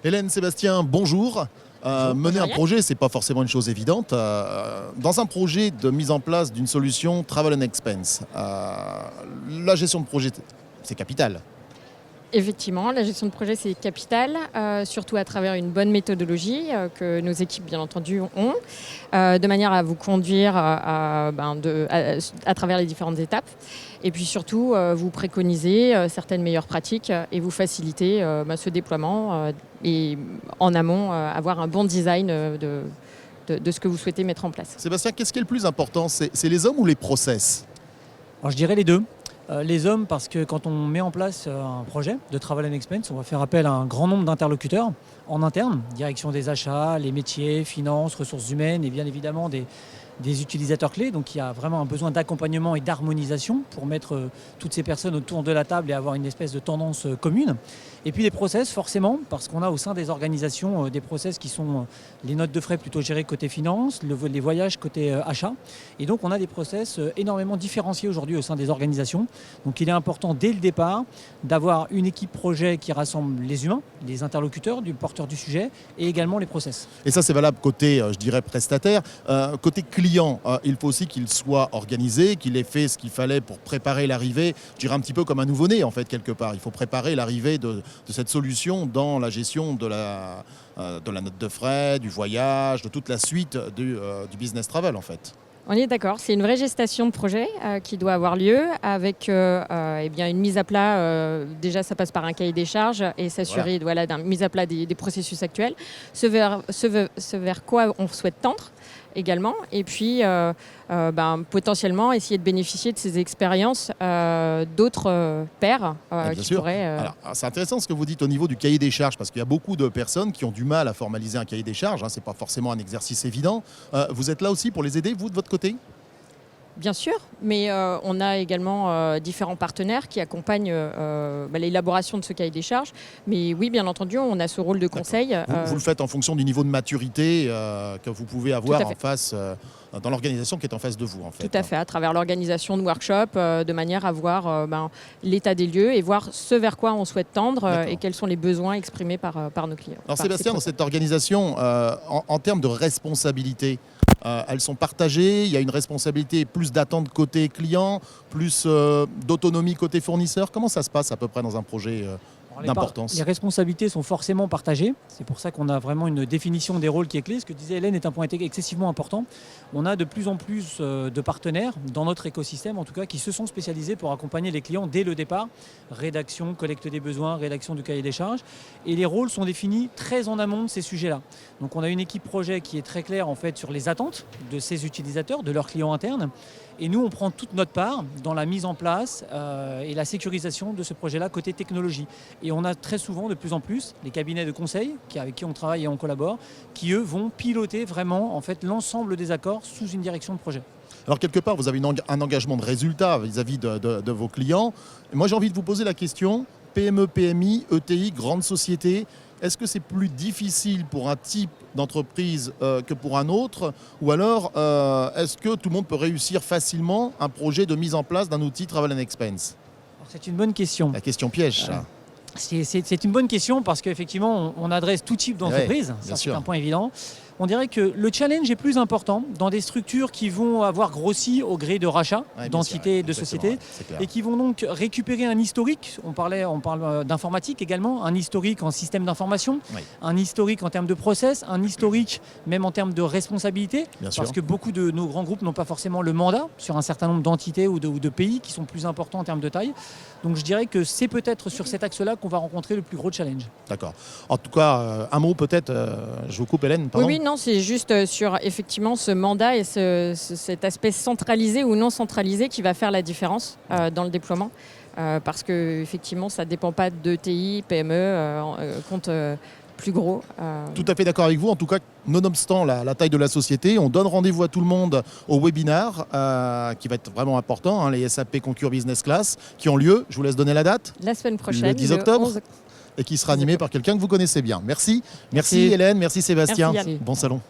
Hélène, Sébastien, bonjour. Mener un projet, ce n'est pas forcément une chose évidente. Dans un projet de mise en place d'une solution Travel and Expense, la gestion de projet, c'est capital. Effectivement, la gestion de projet, c'est capital, surtout à travers une bonne méthodologie que nos équipes, bien entendu, ont, de manière à vous conduire à travers les différentes étapes. Et puis surtout, vous préconiser certaines meilleures pratiques et vous faciliter ce déploiement et en amont, avoir un bon design de ce que vous souhaitez mettre en place. Sébastien, qu'est-ce qui est le plus important? C'est les hommes ou les process? Alors, je dirais les deux. Les hommes, parce que quand on met en place un projet de Travel and Expense, on va faire appel à un grand nombre d'interlocuteurs en interne, direction des achats, les métiers, finances, ressources humaines et bien évidemment des utilisateurs clés. Donc il y a vraiment un besoin d'accompagnement et d'harmonisation pour mettre toutes ces personnes autour de la table et avoir une espèce de tendance commune. Et puis les process, forcément, parce qu'on a au sein des organisations des process qui sont les notes de frais plutôt gérées côté finance, les voyages côté achat. Et donc on a des process énormément différenciés aujourd'hui au sein des organisations. Donc il est important dès le départ d'avoir une équipe projet qui rassemble les humains, les interlocuteurs, du porteur du sujet et également les process. Et ça c'est valable côté, je dirais, prestataire. Côté client, il faut aussi qu'il soit organisé, qu'il ait fait ce qu'il fallait pour préparer l'arrivée. Je dirais un petit peu comme un nouveau-né en fait quelque part. Il faut préparer l'arrivée de cette solution dans la gestion de la note de frais, du voyage, de toute la suite du business travel en fait. On est d'accord, c'est une vraie gestation de projet qui doit avoir lieu avec une mise à plat. Déjà, ça passe par un cahier des charges et s'assurer d'une mise à plat des processus actuels, ce vers quoi on souhaite tendre également, et puis potentiellement essayer de bénéficier de ces expériences d'autres pairs qui pourraient... Alors, c'est intéressant ce que vous dites au niveau du cahier des charges, parce qu'il y a beaucoup de personnes qui ont du mal à formaliser un cahier des charges, ce n'est pas forcément un exercice évident. Vous êtes là aussi pour les aider, vous, de votre côté ? Bien sûr, mais on a également différents partenaires qui accompagnent l'élaboration de ce cahier des charges. Mais oui, bien entendu, on a ce rôle de conseil. Vous le faites en fonction du niveau de maturité que vous pouvez avoir en face, dans l'organisation qui est en face de vous, en fait. Tout à fait, à travers l'organisation de workshops, de manière à voir l'état des lieux et voir ce vers quoi on souhaite tendre et quels sont les besoins exprimés par nos clients. Alors Sébastien, dans cette organisation, en termes de responsabilité, elles sont partagées, il y a une responsabilité plus d'attente côté client, plus d'autonomie côté fournisseur. Comment ça se passe à peu près dans un projet d'importance? Les responsabilités sont forcément partagées. C'est pour ça qu'on a vraiment une définition des rôles qui est clé. Ce que disait Hélène est un point excessivement important. On a de plus en plus de partenaires dans notre écosystème, en tout cas, qui se sont spécialisés pour accompagner les clients dès le départ. Rédaction, collecte des besoins, rédaction du cahier des charges. Et les rôles sont définis très en amont de ces sujets-là. Donc on a une équipe projet qui est très claire en fait sur les attentes de ces utilisateurs, de leurs clients internes. Et nous, on prend toute notre part dans la mise en place et la sécurisation de ce projet-là côté technologie. Et on a très souvent, de plus en plus, les cabinets de conseil avec qui on travaille et on collabore, qui eux vont piloter vraiment en fait, l'ensemble des accords sous une direction de projet. Alors quelque part, vous avez un engagement de résultat vis-à-vis de vos clients. Et moi, j'ai envie de vous poser la question, PME, PMI, ETI, grande société, est-ce que c'est plus difficile pour un type d'entreprise que pour un autre? Ou alors, est-ce que tout le monde peut réussir facilement un projet de mise en place d'un outil Travel and Expense? C'est une bonne question. La question piège, ça. C'est une bonne question parce qu'effectivement, on adresse tout type d'entreprise. Ça, c'est un point évident. On dirait que le challenge est plus important dans des structures qui vont avoir grossi au gré de rachat d'entités et de sociétés et qui vont donc récupérer un historique. On parle d'informatique également, un historique en système d'information, un historique en termes de process, un historique même en termes de responsabilité, parce que beaucoup de nos grands groupes n'ont pas forcément le mandat sur un certain nombre d'entités ou de pays qui sont plus importants en termes de taille. Donc je dirais que c'est peut-être sur cet axe-là qu'on va rencontrer le plus gros challenge. D'accord. En tout cas, un mot peut-être, je vous coupe Hélène, pardon. Oui, non, c'est juste sur effectivement ce mandat et cet aspect centralisé ou non centralisé qui va faire la différence dans le déploiement. Parce que effectivement, ça ne dépend pas d'ETI, PME, compte plus gros. Tout à fait d'accord avec vous. En tout cas, nonobstant la taille de la société, on donne rendez-vous à tout le monde au webinaire qui va être vraiment important, les SAP Concur Business Class qui ont lieu. Je vous laisse donner la date. La semaine prochaine. Le 10 octobre. Et qui sera animé par quelqu'un que vous connaissez bien. Merci Hélène, merci Sébastien. Merci, bon salon.